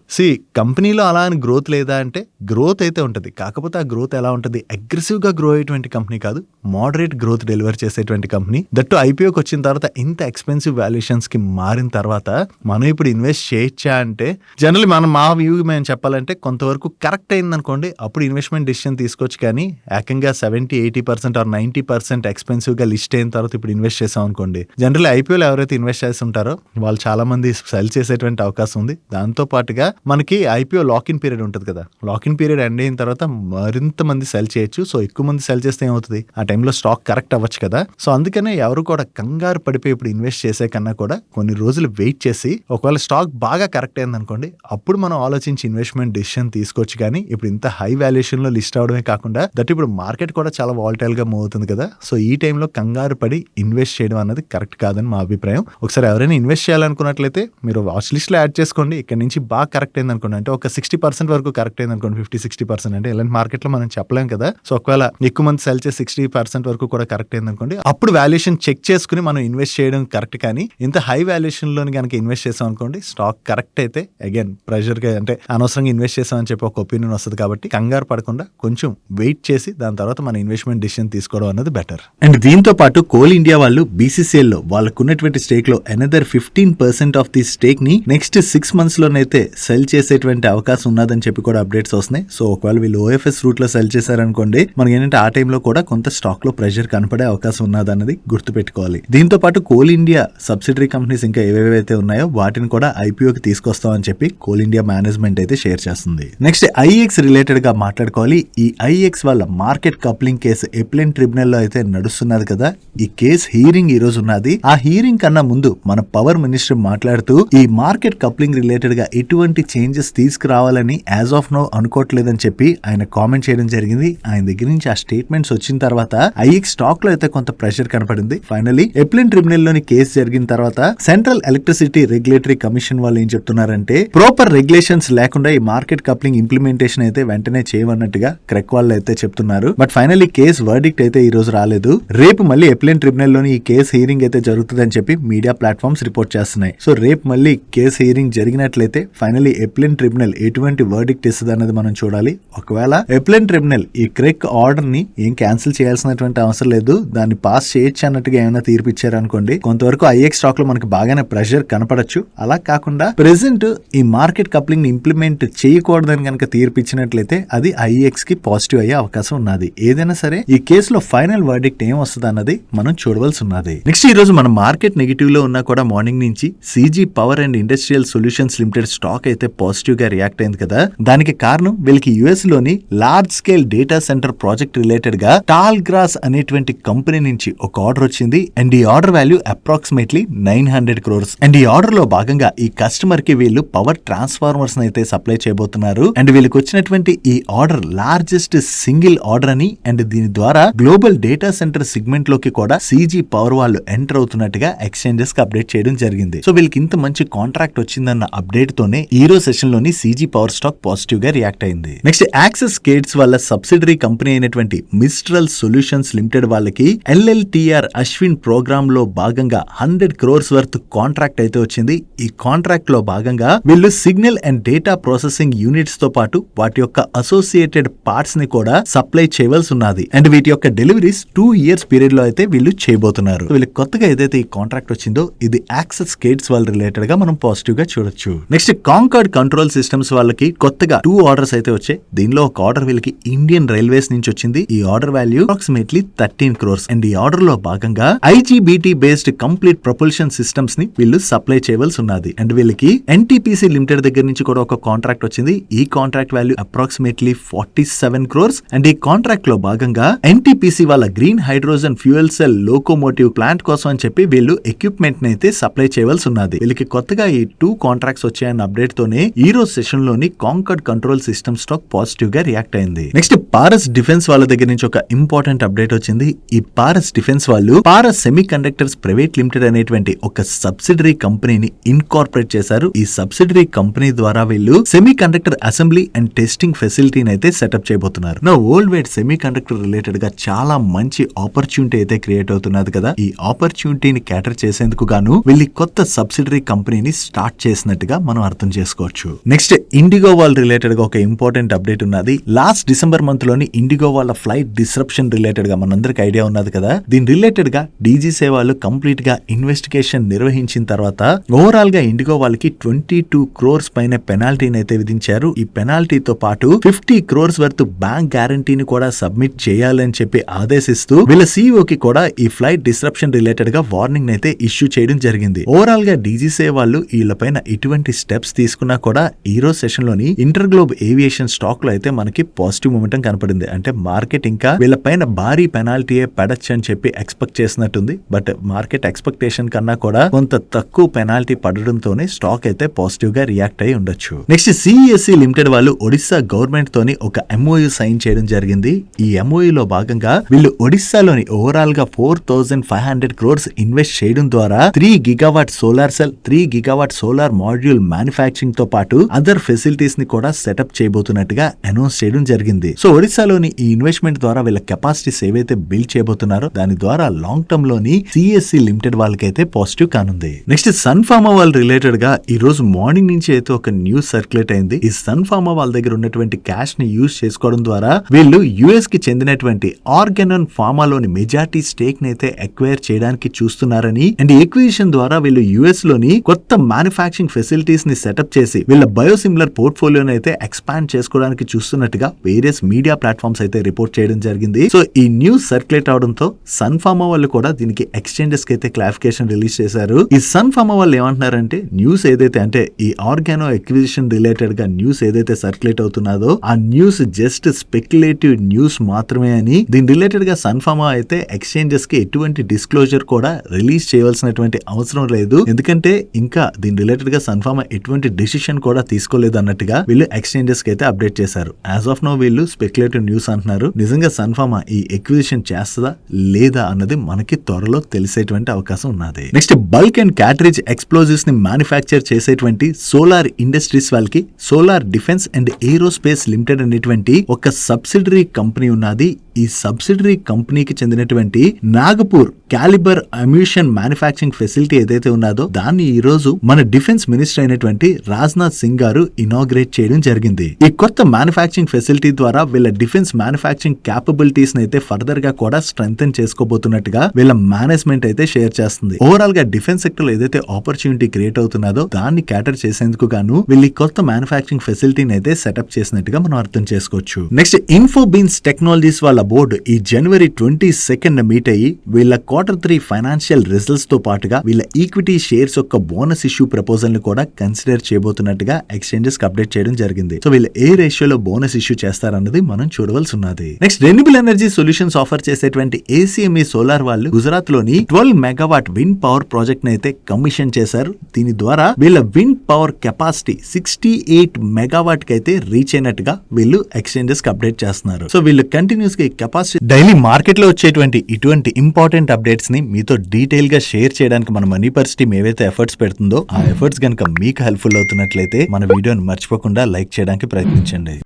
కంపెనీలో అలా అని గ్రోత్ లేదా అంటే గ్రోత్ అయితే ఉంటుంది. కాకపోతే ఆ గ్రోత్ ఎలా ఉంటుంది, అగ్రెసివ్ గా గ్రో అయ్యేటువంటి కంపెనీ కాదు, మోడరేట్ గ్రోత్ డెలివర్ చేసేటువంటి కంపెనీ. దట్టు ఐపీఓకి వచ్చిన తర్వాత ఇంత ఎక్స్పెన్సివ్ వాల్యుయేషన్స్ కి మారిన తర్వాత మనం ఇప్పుడు ఇన్వెస్ట్ చేయొచ్చా అంటే జనరల్లీ మా వ్యూ మేము చెప్పాలంటే కొంతవరకు కరెక్ట్ అయింది అనుకోండి అప్పుడు ఇన్వెస్ట్మెంట్ డిసిషన్ తీసుకోవచ్చు. కానీ ఏకంగా 70-80% ఆర్ 90% ఎక్స్పెన్సివ్ గా లిస్ట్ అయిన తర్వాత ఇప్పుడు ఇన్వెస్ట్ చేసాం అనుకోండి, జనరల్లీ ఐపీఓలో ఎవరైతే ఇన్వెస్ట్ చేసి ఉంటారో వాళ్ళు చాలా మంది సెల్ చేసేటువంటి అవకాశం ఉంది. దాంతో పాటుగా మనకి ఐపీఓ లాక్-ఇన్ పీరియడ్ ఉంటుంది కదా, లాక్-ఇన్ పీరియడ్ ఎండ్ అయిన తర్వాత మరింత మంది సెల్ చేయొచ్చు. సో ఎక్కువ మంది సెల్ చేస్తే ఏమవుతుంది, ఆ టైంలో స్టాక్ కరెక్ట్ అవ్వచ్చు కదా. సో అందుకనే ఎవరు కూడా కంగారు పడిపోయి ఇప్పుడు ఇన్వెస్ట్ చేసే కన్నా కూడా కొన్ని రోజులు వెయిట్ చేసి ఒకవేళ స్టాక్ బాగా కరెక్ట్ అయింది అనుకోండి, అప్పుడు మనం ఆలోచించి ఇన్వెస్ట్మెంట్ డిసిషన్ తీసుకోవచ్చు. కానీ ఇప్పుడు ఇంత హై వాల్యుయేషన్ లో లిస్ట్ అవడమే కాకుండా దట్ ఇప్పుడు మార్కెట్ కూడా చాలా వాలటైల్ గా మూవ్ అవుతుంది కదా. సో ఈ టైంలో కంగారు పడి ఇన్వెస్ట్ చేయడం అన్నది కరెక్ట్ కాదని మా అభిప్రాయం. ఒకసారి ఎవరైనా ఇన్వెస్ట్ చేయాలనుకున్నట్లయితే మీరు వాచ్ లిస్ట్ లో యాడ్ చేసుకోండి. ఇక్కడ నుంచి బాగా కరెక్ట్ అయింది అనుకోండి, అంటే ఒక 60% వరకు కరెక్ట్ అయింది అనుకోండి, 50-60% అంటే ఇలాంటి మార్కెట్ లో మనం చెప్పలేం కదా. సో ఒకవేళ ఎక్కువ మంది సెల్ చేసి 60% వరకు కూడా కరెక్ట్ అయింది అనుకోండి, అప్పుడు వాల్యుయేషన్ చెక్ చేసుకుని మనం ఇన్వెస్ట్ చేయడం కరెక్ట్. కానీ ఇంత హై వాల్యుయేషన్ లోని కనుక ఇన్వెస్ట్ చేసాం అనుకోండి, స్టాక్ కరెక్ట్ అయితే అగైన్ ప్రెషర్ గా అంటే అనవసరంగా ఇన్వెస్ట్ చేసామని చెప్పి ఒక ఒపీనియన్ వస్తుంది. కాబట్టి కంగారు పడకుండా కొంచెం వెయిట్ చేసి దాని తర్వాత మన ఇన్వెస్ట్మెంట్ డిసిషన్ తీసుకోవడం అనేది బెటర్. అండ్ దీంతో పాటు కోల్ ఇండియా వాళ్ళు BCCL లో వాళ్ళకు ఉన్నటువంటి స్టేక్ లో అనదర్ 15% ఆఫ్ ది స్టేక్ ని నెక్స్ట్ 6 months లోనైతే సెల్ చేసేటువంటి అవకాశం ఉన్నదని చెప్పి కూడా అప్డేట్స్ వస్తున్నాయి. సో ఒకవేళ వీళ్ళు OFS రూట్ లో సెల్ చేశారనుకోండి, మనకి ఏంటంటే ఆ టైంలో కూడా కొంత స్టాక్ లో ప్రెషర్ కనపడే అవకాశం ఉన్నదన్నది గుర్తుపెట్టుకోవాలి. దీంతో పాటు కోల్ ఇండియా సబ్సిడరీ కంపెనీస్ ఇంకా ఏవేవైతే ఉన్నాయో వాటిని కూడా IPOకి తీసుకొస్తామని చెప్పి కోల్ ఇండియా మేనేజ్మెంట్ అయితే షేర్ చేస్తుంది. నెక్స్ట్ IEX రిలేటెడ్ గా మాట్లాడుకోవాలి. ఈ IEX వాళ్ళ మార్కెట్ కప్లింగ్ కేసు ఎప్లెన్ ట్రిబ్యునల్ లో అయితే నడుస్తున్నది కదా. ఈ కేసు హీరింగ్ ఈ రోజు ఉన్నది. ఆ హీరింగ్ కన్నా ముందు మన పవర్ మినిస్టర్ మాట్లాడుతూ ఈ మార్కెట్ కప్లింగ్ రిలేటెడ్ గా ఎటువంటి చేంజెస్ తీసుకురావాలని యాజ్ ఆఫ్ నో అనుకోవట్లేదని చెప్పి ఆయన కామెంట్ చేయడం జరిగింది. ఆయన దగ్గర నుంచి ఆ స్టేట్మెంట్స్ వచ్చిన తర్వాత IEX స్టాక్ లో అయితే కొంత ప్రెషర్ కనపడింది. ఫైనలీ ఎప్లెన్ ట్రిబ్యునల్ లోని కేసు జరిగిన తర్వాత సెంట్రల్ ఎలక్ట్రిసిటీ రెగ్యులేటరీ కమిషన్ వాళ్ళు ఏం చెప్తున్నారంటే, ప్రాపర్ రెగ్యులేషన్స్ లేకుండా ఈ మార్కెట్ కప్లింగ్ ఇంప్లిమెంటేషన్ అయితే వెంటనే చేయమన్నట్టుగా క్రెక్ వాళ్ళు అయితే చెప్తున్నారు. బట్ ఫైనలీ కేసు వర్డిక్ట్ అయితే ఈ రోజు రాలేదు. రేపు మళ్ళీ ఎప్లెన్ ట్రిబ్యునల్ లోని ఈ కేసు హీరింగ్ అయితే జరుగుతుందని చెప్పి మీడియా ప్లాట్ఫామ్స్ రిపోర్ట్ చేస్తున్నాయి. సో రేపు మళ్ళీ కేసు హీరింగ్ జరిగినట్లయితే ఫైనలీ ఎప్లెన్ ట్రిబ్యునల్ ఎటువంటి వర్డిక్ట్ ఇస్తుంది అన్నది మనం చూడాలి. ఒకవేళ ఎప్లెన్ ట్రిబ్యునల్ ఈ క్రెక్ ఆర్డర్ ని ఏం క్యాన్సిల్ చేయాల్సినటువంటి అవసరం లేదు, దాన్ని పాస్ చేయొచ్చు అన్నట్టుగా ఏమైనా తీర్పు ఇచ్చారనుకోండి, కొంతవరకు IEX స్టాక్ లో మనకి బాగానే ప్రెషర్ కనపడచ్చు. అలా కాకుండా ప్రెసెంట్ ఈ మార్కెట్ కప్లింగ్ ని ఇంప్లిమెంట్ చేయకూడదని కనుక తీర్పు ఇచ్చినట్లయితే అది IEX కి పాజిటివ్ అయ్యే అవకాశం ఉన్నది. ఏదైనా సరే ఈ కేసులో ఫైనల్ వర్డిక్ట్ ఏం వస్తుంది అన్నది మనం చూడవలసి ఉన్నది. నెక్స్ట్ ఈ రోజు మన మార్కెట్ నెగిటివ్ లో ఉన్నా కూడా మార్నింగ్ నుంచి CG power and industrial solutions limited stock అయితే పాజిటివ్ గా రియాక్ట్ అయింది కదా. దానికి కారణం వీళ్ళకి US లోని large scale data centre project related గా టాల్ గ్రాస్ అనేటువంటి కంపెనీ నుంచి ఒక ఆర్డర్ వచ్చింది. అండ్ ఈ order value approximately 900 crores. And ఈ ఆర్డర్ లో భాగంగా ఈ కస్టమర్ కి వీళ్ళు పవర్ ట్రాన్స్ఫార్మర్స్ అయితే సప్లై చేయబోతున్నారు. అండ్ వీళ్ళకి వచ్చినటువంటి ఈ ఆర్డర్ లార్జెస్ట్ సింగిల్ ఆర్డర్ అని, అండ్ దీని ద్వారా గ్లోబల్ డేటా సెంటర్ సెగ్మెంట్ లోకి కూడా CG పవర్ వాళ్ళు ఎంటర్ అవుతున్నట్టుగా ఎక్స్చేంజెస్ కి అప్డేట్ చేయడం జరిగింది. సో వీళ్ళకి ఇంత మంచి కాంట్రాక్ట్ వచ్చిందన్న అప్డేట్ తోనే ఈ రోజు సెషన్ లోని CG పవర్ స్టాక్ పాజిటివ్ గా రియాక్ట్ అయింది. నెక్స్ట్ యాక్సెస్ గేట్స్ వాళ్ళ సబ్సిడరీ కంపెనీ అయినటువంటి మిస్ట్రల్ సొల్యూషన్స్ లిమిటెడ్ వాళ్ళకి LLTR అశ్విన్ ప్రోగ్రామ్ లో భాగంగా 100 crores వర్త్ కాంట్రాక్ట్ అయితే వచ్చింది. ఈ కాంట్రాక్ట్ లో భాగంగా వీళ్ళు signal and data processing units తో పాటు వాటి యొక్క అసోసియేటెడ్ పార్ట్స్ ని కూడా సప్లై చేయవలసి ఉన్నది. అండ్ వీటి యొక్క డెలివరీస్ 2 years పీరియడ్ లో అయితే వీళ్ళు చేయబోతున్నారు. వీళ్ళకి కొత్తగా ఏదైతే ఈ కాంట్రాక్ట్ వచ్చిందో ఇది యాక్సెస్ గేట్స్ వాళ్ళ రిలేటెడ్ గా మనం పాజిటివ్ గా చూడొచ్చు. నెక్స్ట్ కాంకార్డ్ కంట్రోల్ సిస్టమ్స్ వాళ్ళకి కొత్తగా 2 ఆర్డర్స్ అయితే వచ్చాయి. దీనిలో ఒక ఆర్డర్ వీళ్ళకి ఇండియన్ రైల్వేస్ నుంచి వచ్చింది. ఈ order value approximately 13 crores. And ఈ ఆర్డర్ లో భాగంగా IGBT based complete propulsion systems ని వీళ్ళు సప్లై చేయవలసి ఉన్నది. అండ్ వీళ్ళకి NTPC లిమిటెడ్ దగ్గర నుంచి కూడా ఒక కాంట్రాక్ట్ వచ్చింది. ఈ contract value approximately 47 crores. And ఈ కాంట్రాక్ట్ లో భాగంగా NTPC వాళ్ళ green hydrogen fuel cell locomotive plant కోసం అని చెప్పి వీళ్ళు ఎక్విప్మెంట్ ని అయితే సప్లై చేయవలసి ఉన్నది. వీళ్ళకి కొత్తగా ఈ 2 కాంట్రాక్ట్స్ వచ్చాయన్న అప్డేట్ తోనే ఈ రోజు సెషన్ లోని Concord control system stock positive గా రియాక్ట్ అయింది. నెక్స్ట్ పారస్ డిఫెన్స్ వాళ్ళ దగ్గర నుంచి ఒక ఇంపార్టెంట్ అప్డేట్ వచ్చింది. ఈ పారస్ డిఫెన్స్ వాళ్ళు Paras semi conductors private limited అనేటువంటి ఒక సబ్సిడరీ కంపెనీని ఇన్కార్పొరేట్ చేశారు. ఈ సబ్సిడరీ కంపెనీ ద్వారా వీళ్ళు semi conductor assembly and testing ఫెసిలిటీని అయితే సెటప్ చేయబోతున్నారు. నా world wide semi conductor related గా చాలా మంచి ఆపర్చునిటీ అయితే క్రియేట్ అవుతున్నది కదా. ఈ ఆపర్చునిటీని క్యాటర్ చేసేందుకు గాను వీళ్ళు కొత్త సబ్సిడరీ కంపెనీని స్టార్ట్ చేసినట్టుగా మనం అర్థం చేసుకోవచ్చు. నెక్స్ట్ ఇండిగో వాళ్ళ రిలేటెడ్ గా ఒక ఇంపార్టెంట్ అప్డేట్ ఉన్నది. లాస్ట్ డిసెంబర్ మంత్ లోని ఇండిగో వాళ్ళ ఫ్లైట్ డిస్రప్షన్ రిలేటెడ్ గా మనందరికి ఐడియా ఉన్నది కదా. దీని రిలేటెడ్ గా DGCA వాళ్ళు కంప్లీట్ గా ఇన్వెస్టిగేషన్ నిర్వహించిన తర్వాత ఓవరాల్ గా ఇండిగో వాళ్ళకి 22 crores పైన పెనాల్టీని అయితే విధించారు. ఈ పెనాల్టీతో పాటు 50 crores వర్త్ బ్యాంక్ గ్యారంటీని కూడా సబ్మిట్ చేయాలని చెప్పి ఆదేశిస్తూ వీళ్ళ CEO కి కూడా ఈ ఫ్లైట్ డిస్రప్షన్ రిలేటెడ్ గా వార్నింగ్ అయితే ఇష్యూ చేయడం జరిగింది. ఓవరాల్ గా DGCA వాళ్ళు వీళ్ళపైన ఎటువంటి స్టెప్స్ తీసుకున్నా కూడా ఈ రోజు సెషన్ లోని ఇంటర్ గ్లోబ్ ఏవియేషన్ స్టాక్ లో అయితే మనకి పాజిటివ్ మూమెంటం కనపడింది. అంటే మార్కెట్ ఇంకా వీళ్ళపైన భారీ పెనాల్టీ పడచ్చు అని చెప్పి ఎక్స్పెక్ట్ చేసినట్టుంది. బట్ మార్కెట్ ఎక్స్పెక్టేషన్ కన్నా కూడా కొంత తక్కువ పెనాల్టీ పడడంతోనే స్టాక్ అయితే పాజిటివ్ గా రియాక్ట్ అయి ఉండొచ్చు. నెక్స్ట్ సిఈఎస్సి లిమిటెడ్ వాళ్ళు ఒడిశా గవర్నమెంట్ తోని ఒక ఎంఓయూ సైన్ చేయడం జరిగింది. ఈ ఎంఓయూ లో భాగంగా వీళ్ళు ఒడిశాలోని ఓవరాల్ గా 4500 crores ఇన్వెస్ట్ చేయడం ద్వారా 3 GW solar cell, 3 GW solar module manufacturing తో పాటు అదర్ ఫెసిలిటీస్ ని కూడా సెటప్ చేయబోతున్నట్టుగా అనౌన్స్ చేయడం జరిగింది. సో ఒడిశాలోని ఈ ఇన్వెస్ట్మెంట్ ద్వారా వీళ్ళ కెపాసిటీస్ ఏవైతే బిల్డ్ చేయబోతున్నారో దాని ద్వారా లాంగ్ టర్మ్ లోని సిఎస్సి లిమిటెడ్ వాళ్ళకైతే పాజిటివ్ కానుంది. నెక్స్ట్ సన్ ఫార్మా వాళ్ళ రిలేటెడ్ గా ఈ రోజు మార్నింగ్ నుంచి అయితే ఒక న్యూస్ సర్క్యులేట్ అయింది. ఈ సన్ ఫార్మా వాళ్ళ దగ్గర ఉన్నటువంటి క్యాష్ ని యూజ్ చేసుకోవడం ద్వారా వీళ్ళు యుఎస్ కి చెందినటువంటి ఆర్గానోన్ ఫార్మాలోని మెజారిటీ స్టేక్ ని అయితే ఎక్వైర్ చేయడానికి చూస్తున్నారని, అండ్ ఎక్విజిషన్ ద్వారా వీళ్ళు యుఎస్ లోని కొత్త మ్యానుఫ్యాక్చరింగ్ ఫెసిలిటీస్ ని సెటప్ చేసి వీళ్ళ బయోసిమిలర్ పోర్ట్ఫోలియోని అయితే ఎక్స్పాండ్ చేసుకోవడానికి చూస్తున్నట్టుగా వేరియస్ మీడియా ప్లాట్ఫామ్స్ అయితే రిపోర్ట్ చేయడం జరిగింది. సో ఈ న్యూస్ సర్క్యులేట్ అవడంతో సన్ ఫార్మా వాళ్ళు కూడా దీనికి ఎక్స్చేంజెస్ కి అయితే క్లారిఫికేషన్ రిలీజ్ చేశారు. ఈ సన్ ఫార్మా వాళ్ళు ఏమంటున్నారంటే న్యూస్ ఏదైతే అంటే ఈ ఆర్గానో ఎక్విజిషన్ రిలేటెడ్ గా న్యూస్ ఏదైతే సర్క్యులేట్ అవుతున్నదో ఆ న్యూస్ జస్ట్ స్పెక్యులేటివ్ న్యూస్ మాత్రమే అని, దీని రిలేటెడ్ గా సన్ ఫార్మా అయితే ఎక్స్చేంజెస్ కి ఎటువంటి డిస్క్లోజర్ కూడా రిలీజ్ చేయవలసినటువంటి అవసరం లేదు. ఎందుకంటే ఇంకా దీని రిలేటెడ్ గా సన్ ఫార్మా ఎటువంటి డిసిషన్ కూడా తీసుకోలేదు అన్నట్టుగా వీళ్ళు ఎక్స్చేంజెస్ కి అయితే అప్డేట్ చేశారు. యాజ్ ఆఫ్ నో వీళ్ళు స్పెక్యులేటివ్ న్యూస్ అంటున్నారు. నిజంగా సన్ ఫార్మా ఈ ఎక్విజిషన్ చేస్తుందా లేదా అన్నది మనకి త్వరలో తెలిసేటువంటి అవకాశం ఉన్నది. నెక్స్ట్ బల్క్ అండ్ క్యాటరేజ్ ఎక్స్ప్లోజివ్స్ ని మ్యానుఫ్యాక్చర్ చేసేటువంటి సోలార్ ఇండస్ట్రీస్ వాళ్ళకి solar defence and aerospace limited అనేటువంటి ఒక సబ్సిడరీ కంపెనీ ఉన్నది. ఈ సబ్సిడరీ కంపెనీకి చెందినటువంటి నాగపూర్ క్యాలిబర్ అమ్యూషన్ మ్యానుఫ్యాక్చరింగ్ ఫెసిలిటీ ఏదైతే ఉన్నదో దాన్ని ఈ రోజు మన డిఫెన్స్ మినిస్టర్ అయినటువంటి రాజ్నాథ్ సింగ్ గారు ఇనాగ్రేట్ చేయడం జరిగింది. ఈ కొత్త మ్యానుఫ్యాక్చరింగ్ ఫెసిలిటీ ద్వారా వీళ్ళ డిఫెన్స్ మ్యానుఫ్యాక్చరింగ్ క్యాపబిలిటీస్ అయితే ఫర్దర్ గా కూడా స్ట్రెంథెన్ చేసుకోబోతున్నట్టుగా వీళ్ళ మేనేజ్మెంట్ అయితే షేర్ చేస్తుంది. ఓవరాల్ గా డిఫెన్స్ సెక్టర్ లో ఏదైతే ఆపర్చునిటీ క్రియేట్ అవుతున్నదో దాన్ని క్యాటర్ చేసేందుకు గాను వీళ్ళు కొత్త మ్యానుఫ్యాక్చరింగ్ ఫెసిలిటీని అయితే సెటప్ చేసినట్టుగా మనం అర్థం చేసుకోవచ్చు. నెక్స్ట్ ఇన్ఫోబీన్స్ టెక్నాలజీస్ వాళ్ళ బోర్డు ఈ జనవరి 22 మీట్ అయ్యి వీళ్ళ Q3 ఫైనాన్షియల్ రిజల్ట్స్ తో పాటుగా వీళ్ళ ఈక్విటీ షేర్స్ యొక్క బోనస్ ఇష్యూ ప్రపోజల్ ని కూడా కన్సిడర్ చేయబోతున్నట్టుగా ఎక్స్చేంజెస్ కి అప్డేట్ చేయడం జరిగింది. సో వీళ్ళు ఏ రేషియోలో బోనస్ ఇష్యూ చేస్తారన్నది మనం చూడవలసి ఉన్నది. Next renewable energy solutions offer చేసేటువంటి ACME సోలార్ వాళ్ళు గుజరాత్ లోని 12 మెగావాట్ విండ్ పవర్ ప్రాజెక్ట్ ని అయితే కమిషన్ చేశారు. దీని ద్వారా వీళ్ళ విండ్ పవర్ కెపాసిటీ 68 మెగావాట్ కి అయితే రీచ్ అయినట్టుగా వీళ్ళు ఎక్స్చేంజెస్ కి అప్డేట్ చేస్తున్నారు. సో వీళ్ళు కంటిన్యూస్ గా కెపాసిటీ డైలీ మార్కెట్ లో వచ్చేటువంటి ఇటువంటి ఇంపార్టెంట్ అప్డేట్స్ ని మీతో డీటెయిల్ గా షేర్ చేయడానికి మన మనీ పర్స్ టీమ్ ఏవైతే ఎఫర్ట్స్ పెడుతుందో ఆ ఎఫర్ట్స్ గనుక మీకు హెల్ప్ఫుల్ అవుతున్నట్లయితే మన వీడియోని మర్చిపోకుండా లైక్ చేయడానికి ప్రయత్నించండి.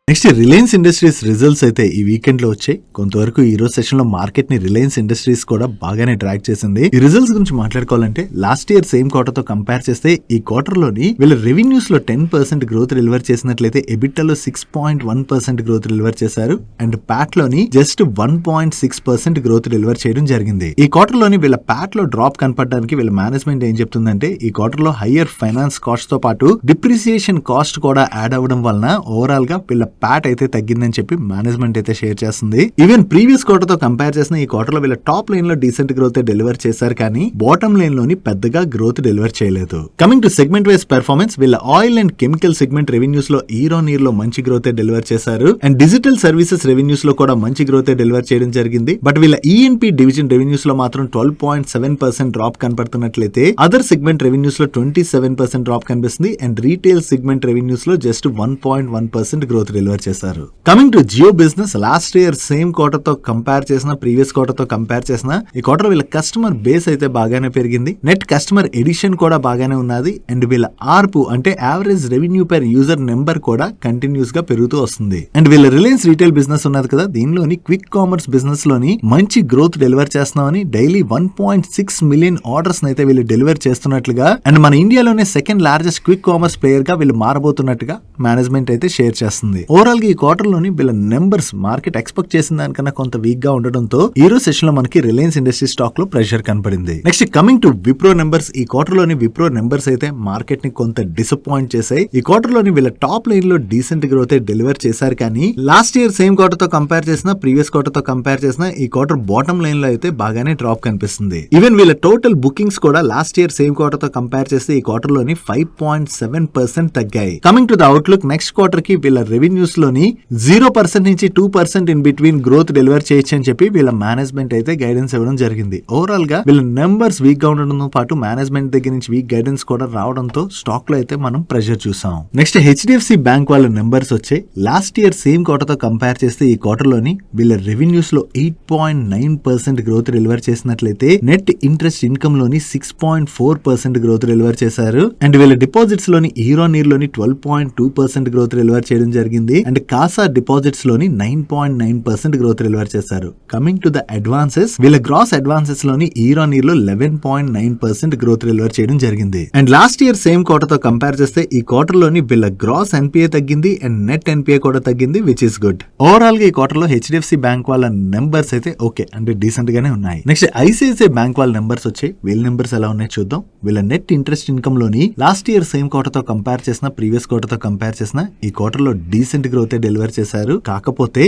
నెక్స్ట్ రిలయన్స్ ఇండస్ట్రీస్ రిజల్ట్స్ అయితే ఈ వీకెండ్ లో వచ్చాయి. కొంతవరకు ఈ రోజు సెషన్ లో మార్కెట్ ని రిలయన్స్ ఇండస్ట్రీస్ కూడా బాగానే డ్రాగ్ చేసింది. ఈ రిజల్ట్స్ గురించి మాట్లాడుకోవాలంటే లాస్ట్ ఇయర్ సేమ్ క్వార్టర్ తో కంపేర్ చేస్తే ఈ క్వార్టర్ లోని వీళ్ళ రెవెన్యూస్ లో 10% గ్రోత్ డెలివర్ చేసినట్లయితే ఎబిటాలో 6.1% గ్రోత్ డెలివర్ చేశారు. అండ్ ప్యాట్ లోని జస్ట్ 1.6% గ్రోత్ డెలివర్ చేయడం జరిగింది. ఈ క్వార్టర్ లోని వీళ్ళ ప్యాట్ లో డ్రాప్ కనపడడానికి వీళ్ళ మేనేజ్మెంట్ ఏం చెప్తుందంటే ఈ క్వార్టర్ లో హయ్యర్ ఫైనాన్స్ కాస్ట్ తో పాటు డిప్రిసియేషన్ కాస్ట్ కూడా యాడ్ అవ్వడం వలన ఓవరాల్ గా వీళ్ళ ప్యాట్ అయితే తగ్గిందని చెప్పి మేనేజ్మెంట్ అయితే షేర్ చేస్తుంది. ఈవెన్ ప్రీవియస్ క్వార్టర్ తో కంపేర్ చేసిన ఈ క్వార్టర్ లో వీళ్ళ టాప్ లైన్ లో డీసెంట్ గ్రోత్ డెలివర్ చేశారు, కానీ బాటమ్ లైన్ లోని పెద్దగా గ్రోత్ డెలివర్ చేయలేదు. Coming to segment wise performance వీళ్ళ oil and chemical segment revenues లో ఇయర్ ఆన్ ఇయర్ లో మంచి గ్రోత్ డెలివర్ చేశారు. అండ్ డిజిటల్ సర్వీసెస్ రెవెన్యూస్ లో కూడా మంచి గ్రోత్ డెలివర్ చేయడం జరిగింది. బట్ వీళ్ళ ఈఎన్పి డివిజన్ రెవెన్యూస్ లో మాత్రం 12.7% డ్రాప్ కనపడుతున్నట్లయితే అదర్ సెగ్మెంట్ రెవెన్యూస్ లో 27% డ్రాప్ కనిపిస్తుంది. అండ్ రీటైల్ సెగ్మెంట్ రెవెన్యూస్ లో జస్ట్ 1.1% గ్రోత్ డెలివర్ చేశారు. Coming to Jio business last year same quarter తో కంపేర్ చేసిన ప్రీవియస్ క్వార్టర్ తో కంపేర్ చేసిన ఈ క్వార్టర్ వీళ్ళ కస్టమర్ బేస్ అయితే బాగానే పెరిగింది. నెట్ కస్టమర్ ఎడిషన్ కూడా బాగానే ఉన్నది. అండ్ వీళ్ళ ఆర్పు అంటే average revenue per user number కూడా కంటిన్యూస్ గా పెరుగుతూ వస్తుంది. అండ్ వీళ్ళ రిలయన్స్ రీటైల్ బిజినెస్ ఉన్నది కదా, దీనిలోని క్విక్ కామర్స్ బిజినెస్ లోని మంచి గ్రోత్ డెలివర్ చేస్తున్నామని డైలీ 1.6 మిలియన్ ఆర్డర్స్ అయితే వీళ్ళు డెలివర్ చేస్తున్నట్లుగా అండ్ మన ఇండియాలోనే second largest quick commerce player గా వీళ్ళు మారబోతున్నట్టుగా మేనేజ్మెంట్ అయితే షేర్ చేస్తుంది. ఓవరాల్ గా ఈ క్వార్టర్ లోని వీళ్ళ నెంబర్స్ మార్కెట్ ఎక్స్పెక్ట్ చేసిన దానికన్నా కొంత వీక్ గా ఉండడంతో ఈ రోజు సెషన్ లో మనకి రిలయన్స్ ఇండస్ట్రీ స్టాక్ లో ప్రెషర్ కనపడింది. Next coming to Wipro numbers ఈ క్వార్టర్ లోని విప్రో నెంబర్స్ అయితే మార్కెట్ ని కొంత డిసప్పాయింట్ చేశాయి. ఈ క్వార్టర్ లోని వీళ్ళ టాప్ లైన్ లో డీసెంట్ గ్రోత్ డెలివర్ చేశారు, కానీ లాస్ట్ ఇయర్ సేమ్ క్వార్టర్ తో కంపేర్ చేసిన ప్రీవియస్ క్వార్టర్ తో కంపేర్ చేసిన ఈ క్వార్టర్ బాటమ్ లైన్ లో అయితే బాగానే డ్రాప్ కనిపిస్తుంది. ఈవెన్ వీళ్ళ టోటల్ బుకింగ్స్ కూడా లాస్ట్ ఇయర్ సేమ్ క్వార్టర్ తో కంపేర్ చేస్తే ఈ క్వార్టర్ లోని 5.7% తగ్గాయి. Coming to the outlook next quarter కి వీళ్ళ రెవెన్యూస్ ఇయర్స్ లోని 0% నుంచి 2% ఇన్ బిట్వీన్ గ్రోత్ డెలివర్ చేయొచ్చు అని చెప్పి వీళ్ళ మేనేజ్మెంట్ అయితే గైడెన్స్ ఇవ్వడం జరిగింది. ఓవరాల్ గా వీళ్ళ నెంబర్స్ వీక్ గా ఉండడంతో పాటు మేనేజ్మెంట్ దగ్గర నుంచి వీక్ గైడెన్స్ కూడా రావడంతో స్టాక్ లో అయితే మనం ప్రెషర్ చూసాం. నెక్స్ట్ హెచ్డిఎఫ్సి బ్యాంక్ వాళ్ళ నెంబర్స్ వచ్చాయి. లాస్ట్ ఇయర్ సేమ్ క్వార్టర్ తో కంపేర్ చేస్తే ఈ క్వార్టర్ లోని వీళ్ళ రెవెన్యూస్ లో 8.9% గ్రోత్ డెలివర్ చేసినట్లయితే నెట్ ఇంట్రెస్ట్ ఇన్కమ్ లోని 6.4% గ్రోత్ డెలివర్ చేశారు. అండ్ వీళ్ళ డిపాజిట్స్ లోని ఇయర్ ఆన్ ఇయర్ లోని 12.2% గ్రోత్ డెలివర్ చేయడం జరిగింది. అండ్ కాసా డిపాజిట్స్ లోని 9.9% గ్రోత్ డెలివర్ చేశారు. కమింగ్ టు ద అడ్వాన్సెస్, వీళ్ళ గ్రాస్ అడ్వాన్సెస్ లోని ఇయర్ ఆన్ ఇయర్ లో 11.9% గ్రోత్ డెలివర్ చేయడం జరిగింది. And last year same quarter తో కంపేర్ చేస్తే ఈ క్వార్టర్ లోని వీళ్ళ గ్రాస్ ఎన్పిఏ తగ్గింది అండ్ నెట్ ఎన్పిఏ కూడా తగ్గింది, విచ్ ఇస్ గుడ్. ఓవరాల్ గా ఈ క్వార్టర్ లో హెచ్డిఎఫ్సి బ్యాంక్ వాళ్ళ నెంబర్స్ అయితే ఓకే అంటే డీసెంట్ గానే ఉన్నాయి. నెక్స్ట్ ఐసిఐసిఐ బ్యాంక్ వాళ్ళ నెంబర్స్ వచ్చాయి. వీళ్ళ నెంబర్స్ ఎలా ఉన్నాయి చూద్దాం. వీళ్ళ నెట్ ఇంట్రెస్ట్ ఇన్కమ్ లోని లాస్ట్ ఇయర్ సేమ్ క్వార్టర్ తో కంపేర్ చేసిన ప్రీవియస్ క్వార్టర్ తో కంపేర్ చేసిన ఈ క్వార్టర్ లో డీసెంట్ గ్రోత్ డెలివర్ చేశారు. కాకపోతే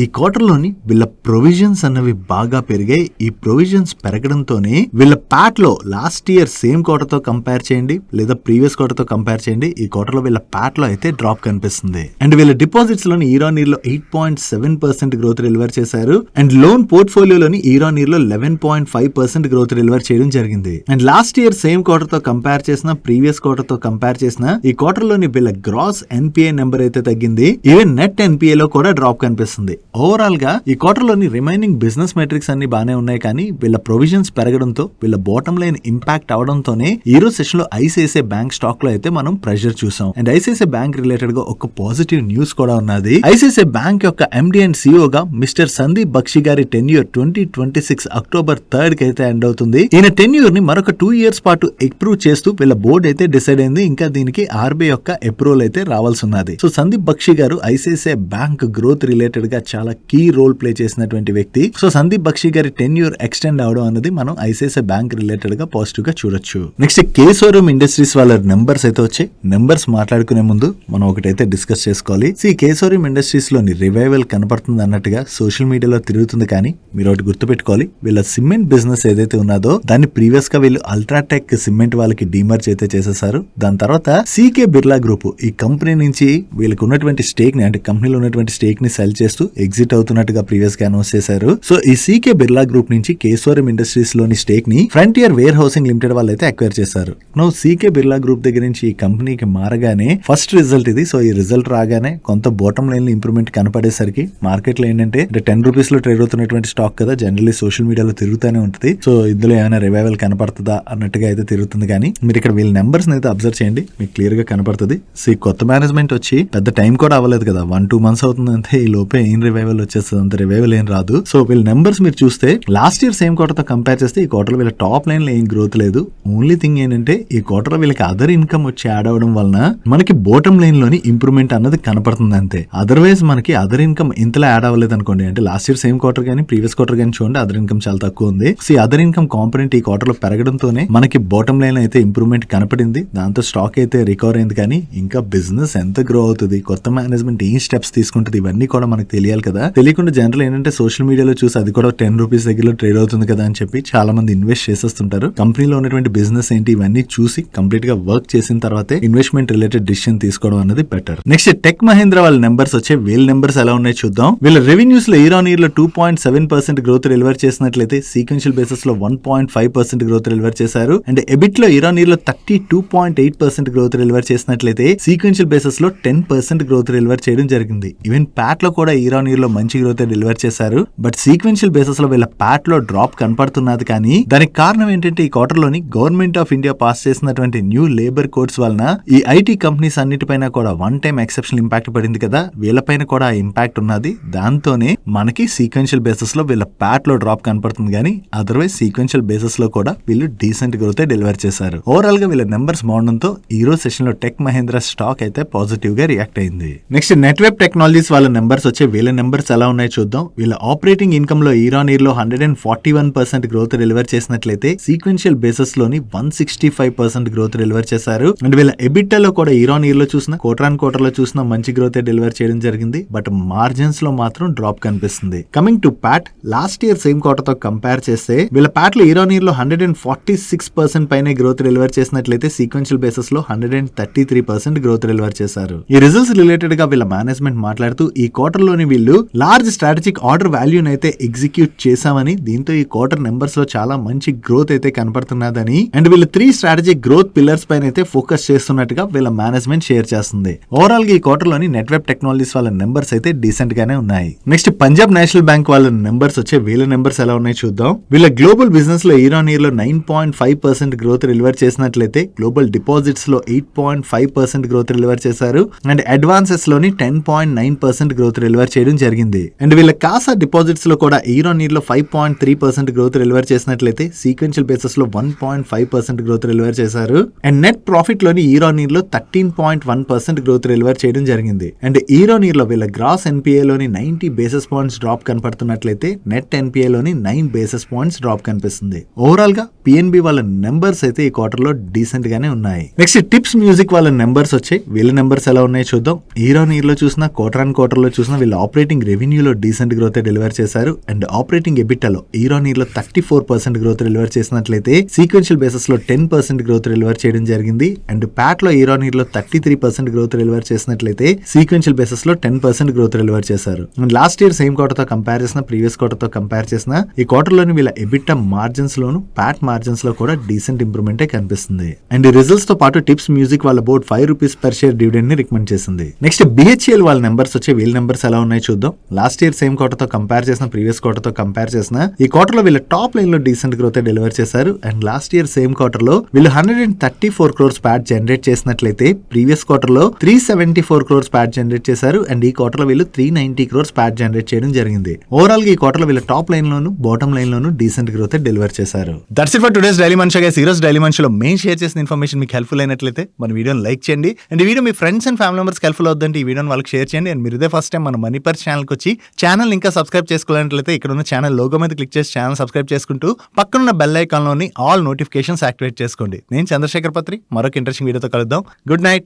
ఈ క్వార్టర్ లోని వీళ్ళ ప్రొవిజన్స్ అన్నవి బాగా పెరిగాయి. ఈ ప్రొవిజన్స్ పెరగడంతోనే వీళ్ళ ప్యాట్ లో లాస్ట్ ఇయర్ సేమ్ క్వార్టర్ తో కంపేర్ చేయండి లేదా ప్రీవియస్ క్వార్టర్ తో కంపేర్ చేయండి, ఈ క్వార్టర్ లో వీళ్ళ ప్యాట్ లో అయితే డ్రాప్ కనిపిస్తుంది. అండ్ వీళ్ళ డిపాజిట్స్ లోని ఇయర్ ఆన్ ఇయర్ లో 8.7% గ్రోత్ డెలివర్ చేశారు. అండ్ లోన్ పోర్ట్ఫోలియోలోని ఇయర్ ఆన్ ఇయర్ లో 11.5% గ్రోత్ డెలివర్ చేయడం జరిగింది. And last year same quarter తో కంపేర్ చేసిన ప్రీవియస్ క్వార్టర్ తో కంపేర్ చేసిన ఈ క్వార్టర్ లోని వీళ్ళ గ్రాస్ ఎన్పిఏ నెంబర్ అయితే తగ్గింది. ఈవెన్ నెట్ ఎన్పిఏ లో కూడా డ్రాప్ కనిపిస్తుంది. ఓవరాల్ గా ఈ క్వార్టర్ లోని రిమైనింగ్ బిజినెస్ మెట్రిక్స్ అన్ని బానే ఉన్నాయి, కానీ వీళ్ళ ప్రొవిజన్స్ పెరగడంతో వీళ్ళ బాటమ్ లైన్ ఇంపాక్ట్ అవడంతోనే ఈ రోజు సెషన్ లో ఐసిఐసిఐ బ్యాంక్ స్టాక్ లో అయితే మనం ప్రెషర్ చూసాం. అండ్ ఐసిఐసిఐ బ్యాంక్ రిలేటెడ్ గా ఒక పాజిటివ్ న్యూస్ కూడా ఉన్నది. ఐసిఐసిఐ బ్యాంక్ యొక్క ఎండి అండ్ సిఇఓ గా మిస్టర్ సందీప్ బక్షి గారి టెన్యూర్ 2026 అక్టోబర్ 3 కి అయితే ఎండ్ అవుతుంది. ఈయన టెన్యూర్ ని మరొక 2 years పాటు అప్రూవ్ చేస్తూ వీళ్ళ బోర్డు అయితే డిసైడ్ అయింది. ఇంకా దీనికి ఆర్బీఐ యొక్క అప్రూవల్ అయితే రావాల్సి ఉన్నది. సో సందీప్ బక్షి గారు ఐసిఐసిఐ బ్యాంక్ గ్రోత్ రిలేటెడ్ గా చాలా కీ రోల్ ప్లే చేసినటువంటి వ్యక్తి. సో సందీప్ బక్షి గారి టెన్యూర్ ఎక్స్టెండ్ అవడం అన్నది మనం ఐసిఐసిఐ బ్యాంక్ రిలేటెడ్ గా పాజిటివ్ గా చూడొచ్చు. నెక్స్ట్ కేశోరూమ్ ఇండస్ట్రీస్ వాళ్ళ నెంబర్స్ అయితే వచ్చాయి. నెంబర్స్ మాట్లాడుకునే ముందు మనం ఒకటైతే డిస్కస్ చేసుకోవాలి. కేశోరూమ్ ఇండస్ట్రీస్ లోని రివైవల్ కనపడుతుంది అన్నట్టుగా సోషల్ మీడియాలో తిరుగుతుంది, కానీ మీరు ఒకటి గుర్తుపెట్టుకోవాలి, వీళ్ళ సిమెంట్ బిజినెస్ ఏదైతే ఉన్నదో దాన్ని ప్రీవియస్ గా వీళ్ళు అల్ట్రాటెక్ సిమెంట్ వాళ్ళకి డీమర్జ్ అయితే చేసేసారు. దాని తర్వాత సీకే బిర్లా గ్రూప్ ఈ కంపెనీ నుంచి వీళ్ళకి ఉన్నటువంటి స్టేక్ ని అంటే కంపెనీలో ఉన్నటువంటి స్టేక్ ని సెల్ చేస్తూ ఎగ్జిట్ అవుతున్నట్టుగా ప్రీవియస్ గా అనౌన్స్ చేశారు. సో ఈ సీకే బిర్లా గ్రూప్ నుంచి కేశోరూమ్ ఇండస్ట్రీస్ లోని స్టేక్ ని ఫ్రంటియర్ వేర్ హౌసింగ్ లిమిటెడ్ వాళ్ళు అయితే అక్వైర్ చేశారు. నో సీకే బిర్లా గ్రూప్ దగ్గర నుంచి ఈ కంపెనీకి మారగానే ఫస్ట్ రిజల్ట్ ఇది. సో ఈ రిజల్ట్ రాగానే కొంత బాటమ్ లైన్ లో ఇంప్రూవ్మెంట్ కనపడేసరికి మార్కెట్ లో ఏంటంటే 10 రూపీస్ లో ట్రేడ్ అవుతున్నటువంటి స్టాక్ కదా, జనరల్లీ సోషల్ మీడియాలో తిరుగుతూనే ఉంటుంది. సో ఇందులో ఏమైనా రివైవల్ కనపడుతుందా అన్నట్టుగా అయితే తిరుగుతుంది, కానీ మీరు ఇక్కడ వీళ్ళ నెంబర్స్ అయితే అబ్జర్వ్ చేయండి, మీకు క్లియర్ గా కనపడుతుంది. సో ఈ కొత్త మేనేజ్మెంట్ వచ్చి పెద్ద టైం కూడా అవ్వలేదు కదా, 1-2 months అవుతుంది అంతే. ఈ లోపే ఏం రివైవల్ వచ్చేస్తుంది, అంత రివైవల్ ఏం రాదు. సో వీళ్ళ నెంబర్స్ మీరు చూస్తే లాస్ట్ ఇయర్ సేమ్ క్వార్టర్ తో కంపేర్ చేస్తే ఈ క్వార్టర్ వీళ్ళ టాప్ లైన్ లో ఏం గ్రోత్ లేదు. ఓన్లీ థింగ్ ఏంటంటే ఈ క్వార్టర్ లో వీళ్ళకి అదర్ ఇన్కమ్ వచ్చి యాడ్ అవడం వలన మనకి బాటమ్ లైన్ లోని ఇంప్రూవ్మెంట్ అన్నది కనపడుతుంది అంతే. అదర్వైజ్ మనకి అదర్ ఇన్కమ్ ఇంతలా యాడ్ అవ్వలేదు అనుకోండి, అంటే లాస్ట్ ఇయర్ సేమ్ క్వార్టర్ కానీ ప్రీవియస్ క్వార్టర్ కానీ చూడండి అదర్ ఇన్కమ్ చాలా తక్కువ ఉంది. సో ఈ అదర్ ఇన్కమ్ కాంపోనెంట్ ఈ క్వార్టర్ లో పెరగడంతోనే మనకి బాటమ్ లైన్ అయితే ఇంప్రూవ్మెంట్ కనపడింది. దాంతో స్టాక్ అయితే రికవర్ అయింది, కానీ ఇంకా బిజినెస్ ఎంత గ్రో అవుతుంది, కొత్త మేనేజ్మెంట్ ఏం స్టెప్స్ తీసుకుంటుంది, ఇవన్నీ కూడా మనకు తెలియాలి కదా. తెలియకుండా జనరల్ ఏంటంటే సోషల్ మీడియాలో చూసి అది కూడా 10 రూపీస్ దగ్గరలో ట్రేడ్ అవుతుంది కదా అని చెప్పి చాలా మంది ఇన్వెస్ట్ చేసేస్తుంటారు. కంపెనీలో ఉన్నటువంటి బిజినెస్ ఏంటి ఇవన్నీ చూసి కంప్లీట్ గా వర్క్ చేసిన తర్వాతే ఇన్వెస్ట్మెంట్ రిలేటెడ్ డిసిషన్ తీసుకోవడం అనేది బెటర్. నెక్స్ట్ టెక్ మహీంద్రా వాళ్ళ నెంబర్స్ వచ్చే వీళ్ళ నెంబర్స్ ఎలా ఉన్నాయి చూద్దాం. వీళ్ళ రెవెన్యూస్ లో ఇయర్ ఆన్ ఇయర్ లో 2.7% గ్రోత్ డెలివర్ చేసినట్లయితే సీక్వెన్షియల్ బేసిస్ లో 1.5% గ్రోత్ డెలివర్ చేశారు. అండ్ ఎబిట్ లో ఇయర్ ఆన్ ఇయర్ లో 32.8% గ్రోత్ డెలివర్ చేసినట్లయితే సీక్వెన్షియల్ బేసిస్ లో 10% గ్రోత్ డెలివర్ చేయడం జరిగింది. ఈవెన్ ప్యాట్ లో కూడా ఇయర్ ఆన్ ఇయర్ లో మంచి గ్రోత్ డెలివర్ చేశారు. బట్ సీక్వెన్షియల్ బేసిస్ లో వీళ్ళ ప్యాట్ లో డ్రాప్ కనపడుతున్నది, కానీ దానికి కారణం ఏంటంటే ఈ క్వార్టర్ లోని గవర్నమెంట్ ఆఫ్ ఇండియా పాస్ చేసినటువంటి న్యూ లేబర్ కోడ్స్ వలన ఈ ఐటీ కంపెనీస్ అన్నిటిపైన కూడా వన్ టైం ఎక్సెప్షనల్ ఇంపాక్ట్ పడింది కదా, వీళ్ళపైన కూడా ఇంపాక్ట్ ఉన్నది. దాంతోనే మనకి సీక్వెన్షియల్ బేసిస్ లో వీళ్ళ ప్యాట్ లో డ్రాప్ కనపడుతుంది, కానీ అదర్వైజ్ సీక్వెన్షియల్ బేసిస్ లో కూడా వీళ్ళు డీసెంట్ గ్రోత్ డెలివర్ చేశారు. ఓవరాల్ గా వీళ్ళ నెంబర్స్ బాగుండడంతో ఈ రోజు సెషన్ లో టెక్ మహీంద్రా స్టాక్ అయితే పాజిటివ్ గా రియాక్ట్ అయింది. నెక్స్ట్ నెట్వర్క్ టెక్నాలజీస్ వాళ్ళ నెంబర్స్ వచ్చే వీళ్ళ నెంబర్స్ ఎలా ఉన్నాయో చూద్దాం. వీళ్ళ ఆపరేటింగ్ ఇన్కమ్ లో ఇయర్ ఆన్ ఇయర్ లో 141% గ్రోత్ డెలివర్ చేసినట్లయితే సీక్వెన్షియల్ బేసిస్ లోని 165% గ్రోత్ డెలివర్ చేశారు. అండ్ వీళ్ళ ఎబిటా లో కూడా ఇయర్ ఆన్ ఇయర్ లో చూసిన క్వార్టర్ ఆన్ క్వార్టర్ లో చూసిన మంచి గ్రోత్ డెలివర్ చేయడం జరిగింది. బట్ మార్జిన్స్ లో మాత్రం డ్రాప్ కనిపిస్తుంది. Coming to Pat, last year same quarter తో కంపేర్ చేస్తే వీళ్ళ ప్యాట్ లో ఇయర్ ఆన్ ఇయర్ లో 146% పైన గ్రోత్ డెలివర్ చేసినట్లయితే సీక్వెన్షియల్ బేసిస్ లో 133% గ్రోత్ డెలివర్ చేశారు. ఈ రిజల్ట్స్ రిలేటెడ్ గా వీళ్ళ మేనేజ్మెంట్ మాట్లాడుతూ ఈ క్వార్టర్ లోని వీళ్ళు లార్జ్ స్ట్రాటజిక్ ఆర్డర్ వాల్యూని అయితే ఎగ్జిక్యూట్ చేశామని, దీంతో ఈ క్వార్టర్ నెంబర్స్ లో చాలా మంచి గ్రోత్ అయితే కనపడుతున్నదని అండ్ వీళ్ళు 3 స్ట్రాటజిక్ గ్రోత్ పిల్లర్స్ పైన అయితే ఫోకస్ చేస్తున్నట్టుగా వీళ్ళ మేనేజ్మెంట్ షేర్ చేస్తుంది. ఓవరాల్ గా ఈ క్వార్టర్ లోని నెట్వర్క్ టెక్నాలజీస్ వాళ్ళ నెంబర్స్ అయితే డీసెంట్ గానే ఉన్నాయి. నెక్స్ట్ పంజాబ్ నేషనల్ బ్యాంక్ వాళ్ళ నెంబర్స్ వచ్చే వీళ్ళ నెంబర్స్ ఎలా ఉన్నాయి చూద్దాం. వీళ్ళ గ్లోబల్ బిజినెస్ లో ఇయర్ ఆన్ ఇయర్ లో 9.5% గ్రోత్ డెలివర్ చేసినట్లయితే గ్లోబల్ డిపాజిట్స్ లో 8.5% గ్రోత్ డెలివర్ చేశారు. అండ్ అడ్వాన్సెస్ లోని 10.9% గ్రోత్ డెలివర్ చేయడం జరిగింది. అండ్ వీళ్ళ కాసా డిపాజిట్స్ లో కూడా ఇయర్ ఆన్ ఇయర్ లో 5.3% గ్రోత్ డెలివర్ చేసినట్లయితే సీక్వెన్షియల్ బేసిస్ లో 1.5% గ్రోత్ డెలివర్ చేశారు. అండ్ నెట్ ప్రాఫిట్ లోని ఇయర్ ఆన్ ఇయర్ లో 13.1% గ్రోత్ డెలివర్ చేయడం జరిగింది. అండ్ ఇయర్ ఆన్ ఇయర్ లో వీళ్ళ గ్రాస్ ఎన్పిఏ లోని 90 బేసిస్ పాయింట్స్ డ్రాప్ కనపడుతున్నట్లయితే నెట్ ఎన్పిఏ లోని 9 బేసిస్ పాయింట్స్ డ్రాప్ కనిపిస్తుంది. ఓవరాల్ గా పిఎన్బి వాళ్ళ నెంబర్స్ అయితే ఈ క్వార్టర్ లో డీసెంట్ గానే ఉన్నాయి. నెక్స్ట్ టిప్స్ మ్యూజిక్ వాళ్ళ నెంబర్స్ వచ్చాయి. వీళ్ళ నెంబర్స్ ఎలా ఉన్నాయో చూద్దాం. ఇయర్ ఆన్ ఇయర్ లో చూసినా క్వార్టర్ ఆన్ క్వార్టర్ లో చూసినా వీళ్ళ ఆపరేటింగ్ రెవెన్యూలో డీసెంట్ గ్రోత్ డెలివర్ చేశారు. అండ్ ఆపరేటింగ్ ఎబిటాలో ఇయర్ ఆన్ ఇయర్ లో 34% గ్రోత్ డెలివర్ చేసినట్లయితే సీక్వెన్షియల్ బేసిస్ లో 10% గ్రోత్ డెలివర్ చేయడం జరిగింది. అండ్ ప్యాట్ లో ఇయర్ ఆన్ ఇయర్ లో 33% గ్రోత్ డెలివర్ చేసినట్లయితే సీక్వెన్షియల్ బేసిస్ లో 10% గ్రోత్ డెలివర్ చేశారు. And last year same quarter తో కంపేర్ చేసిన, ప్రీవియస్ క్వార్టర్ తో కంపేర్ చేసిన ఈ క్వార్టర్ లోని వీళ్ళ ఎబిటా మార్జిన్స్ లోను ప్యాట్ మార్జిన్స్ లో కూడా డీసెంట్ ఇంప్రూవ్మెంట్ కనిపిస్తుంది. అండ్ ఈ రిజల్ట్స్ తో పాటు టిప్స్ మ్యూజిక్ వాళ్ళ board 5 rupees per share dividend ని రికమెండ్ చేసింది. నెక్స్ట్ బిహెచ్ఎల్ వాళ్ళ నెంబర్స్ వచ్చే వీళ్ళ నెంబర్స్ ఎలా ఉన్నాయో చూద్దాం. లాస్ట్ ఇయర్ సేమ్ క్వార్టర్ తో కంపేర్ చేసిన, ప్రీవియస్ క్వార్టర్ తో కంపేర్ చేసిన ఈ క్వార్టర్ లో వీళ్ళ టాప్ లైన్ లో డీసెంట్ గ్రోత్ డెలివర్ చేశారు. And last year same quarter లో వీళ్ళు 134 crores ప్యాట్ జనరేట్ చేసినట్లయితే ప్రీవియస్ క్వార్టర్ లో 374 crores ప్యాట్ జనరేట్ చేశారు. అండ్ ఈ క్వార్టర్ లో వీళ్ళు 390 crores ప్యాట్ జనరేట్ చేయడం జరిగింది. ఓవరాల్ గా ఈ క్వార్టర్ లో వీళ్ళ టాప్ లైన్ లోను బాటమ్ లైన్ లోను డీసెంట్ గ్రోత్ డెలివర్ చేశారు. That's it for today's daily మనిషి గైస్. ఈరోజు డైలీ మనిషిలో మెయిన్ షేర్ చేసిన ఇన్ఫర్మేషన్ మీకు హెల్ప్ఫుల్ అయినట్లయితే మన వీడియోని లైక్ చేయండి. అండ్ ఈ video me friends and family members helpful అవుతుందంటే ఈ వీడియోని వాళ్ళకి షేర్ చేయండి. అండ్ మీరు ఇదే ఫస్ట్ టైం మన మనీ పర్ ఛానల్కి వచ్చి ఛానల్ ఇంకా సబ్స్క్రైబ్ చేసుకోవాలంటే ఇక్కడ ఉన్న ఛానల్ లోగో మీద క్లిక్ చేసి ఛానల్ సబ్స్క్రైబ్ చేసుకుంటూ పక్కనున్న బెల్ ఐకాన్ లోని ఆల్ నోటిఫికేషన్స్ యాక్టివేట్ చేసుకోండి. నేను చంద్రశేఖర్ పత్రి మరొక ఇంట్రెస్టింగ్ వీడియోతో కలుద్దాం. Good night.